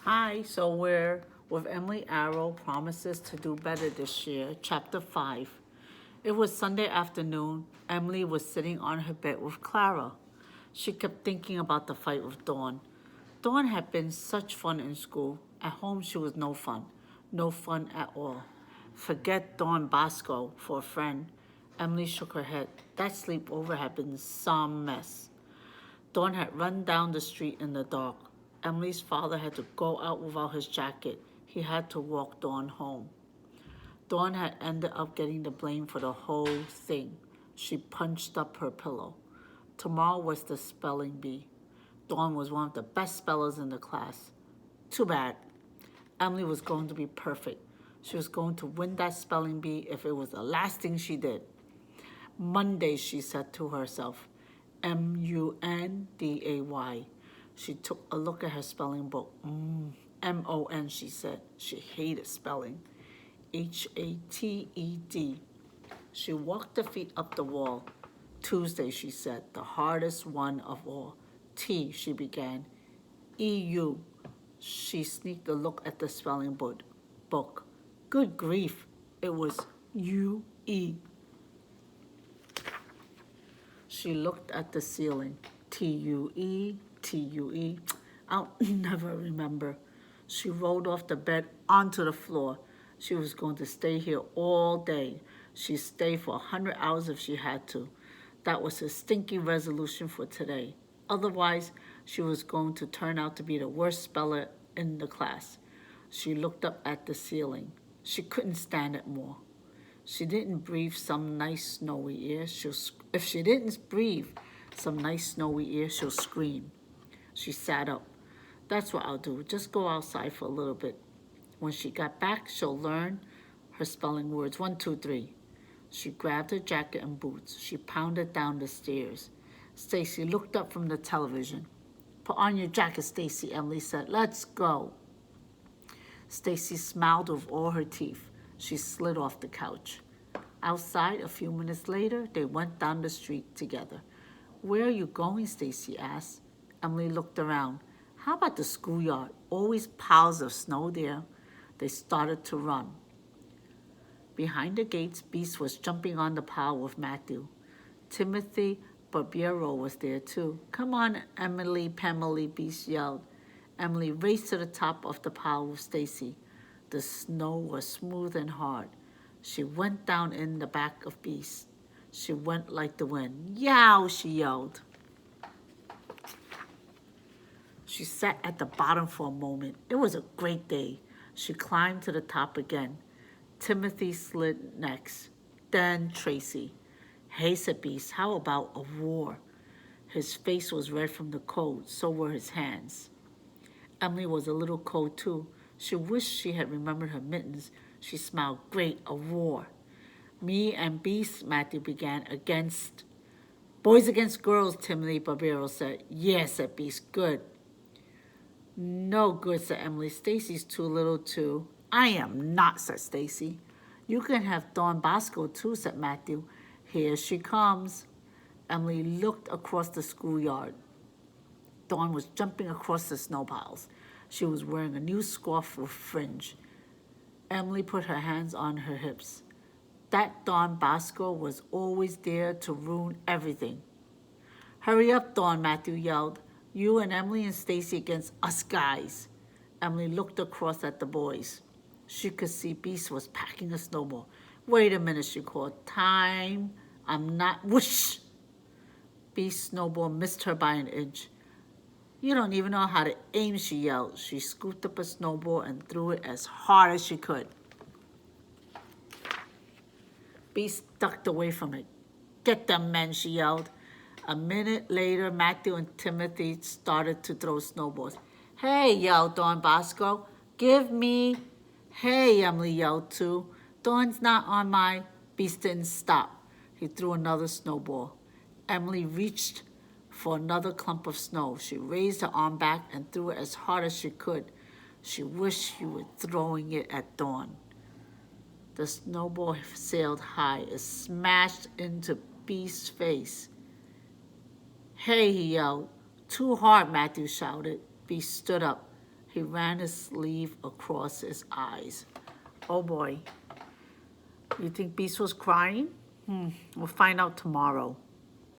Hi, so we're with Emily Arrow Promises to Do Better This Year, Chapter 5. It was Sunday afternoon. Emily was sitting on her bed with Clara. She kept thinking about the fight with Dawn. Dawn had been such fun in school. At home, she was no fun. No fun at all. Forget Dawn Bosco for a friend. Emily shook her head. That sleepover had been some mess. Dawn had run down the street in the dark. Emily's father had to go out without his jacket. He had to walk Dawn home. Dawn had ended up getting the blame for the whole thing. She punched up her pillow. Tomorrow was the spelling bee. Dawn was one of the best spellers in the class. Too bad. Emily was going to be perfect. She was going to win that spelling bee if it was the last thing she did. Monday, she said to herself. Munday. She took a look at her spelling book. MON, she said. She hated spelling. HATED. She walked her feet up the wall. Tuesday, she said, the hardest one of all. T, she began. EU. She sneaked a look at the spelling book. Good grief, it was UE. She looked at the ceiling. TUE, TUE. I'll never remember. She rolled off the bed onto the floor. She was going to stay here all day. She'd stay for 100 hours if she had to. That was her stinky resolution for today. Otherwise, she was going to turn out to be the worst speller in the class. She looked up at the ceiling. She couldn't stand it more. She didn't breathe some nice snowy air. If she didn't breathe some nice snowy air, she'll scream. She sat up. That's what I'll do. Just go outside for a little bit. When she got back, she'll learn her spelling words. 1, 2, 3. She grabbed her jacket and boots. She pounded down the stairs. Stacy looked up from the television. Put on your jacket, Stacy, Emily said. Let's go. Stacy smiled with all her teeth. She slid off the couch. Outside, a few minutes later, they went down the street together. Where are you going? Stacy asked. Emily looked around. How about the schoolyard? Always piles of snow there. They started to run. Behind the gates, Beast was jumping on the pile with Matthew. Timothy Barbiero was there too. Come on, Emily, Pamela, Beast yelled. Emily raced to the top of the pile with Stacy. The snow was smooth and hard. She went down in the back of Beast. She went like the wind. Yow, she yelled. She sat at the bottom for a moment. It was a great day. She climbed to the top again. Timothy slid next. Then Tracy. Hey, said Beast, how about a war? His face was red from the cold. So were his hands. Emily was a little cold too. She wished she had remembered her mittens. She smiled. Great, a war. Me and Beast, Matthew began. Boys against girls, Timothy Barbero said. Yes, said Beast. Good. No good, said Emily. Stacy's too little too. I am not, said Stacy. You can have Dawn Bosco too, said Matthew. Here she comes. Emily looked across the schoolyard. Dawn was jumping across the snow piles. She was wearing a new scarf with fringe. Emily put her hands on her hips. That Dawn Bosco was always there to ruin everything. Hurry up, Dawn, Matthew yelled. You and Emily and Stacy against us guys. Emily looked across at the boys. She could see Beast was packing a snowball. Wait a minute, she called. Time. I'm not. Whoosh! Beast's snowball missed her by an inch. You don't even know how to aim, she yelled. She scooped up a snowball and threw it as hard as she could. Beast ducked away from it. Get them, men, she yelled. A minute later, Matthew and Timothy started to throw snowballs. Hey, yelled Dawn Bosco. Give me. Hey, Emily yelled too. Dawn's not on my. Beast didn't stop. He threw another snowball. Emily reached for another clump of snow. She raised her arm back and threw it as hard as she could. She wished she were throwing it at Dawn. The snowball sailed high. It smashed into Beast's face. Hey, he yelled. Too hard, Matthew shouted. Beast stood up. He ran his sleeve across his eyes. Oh boy. You think Beast was crying? We'll find out tomorrow.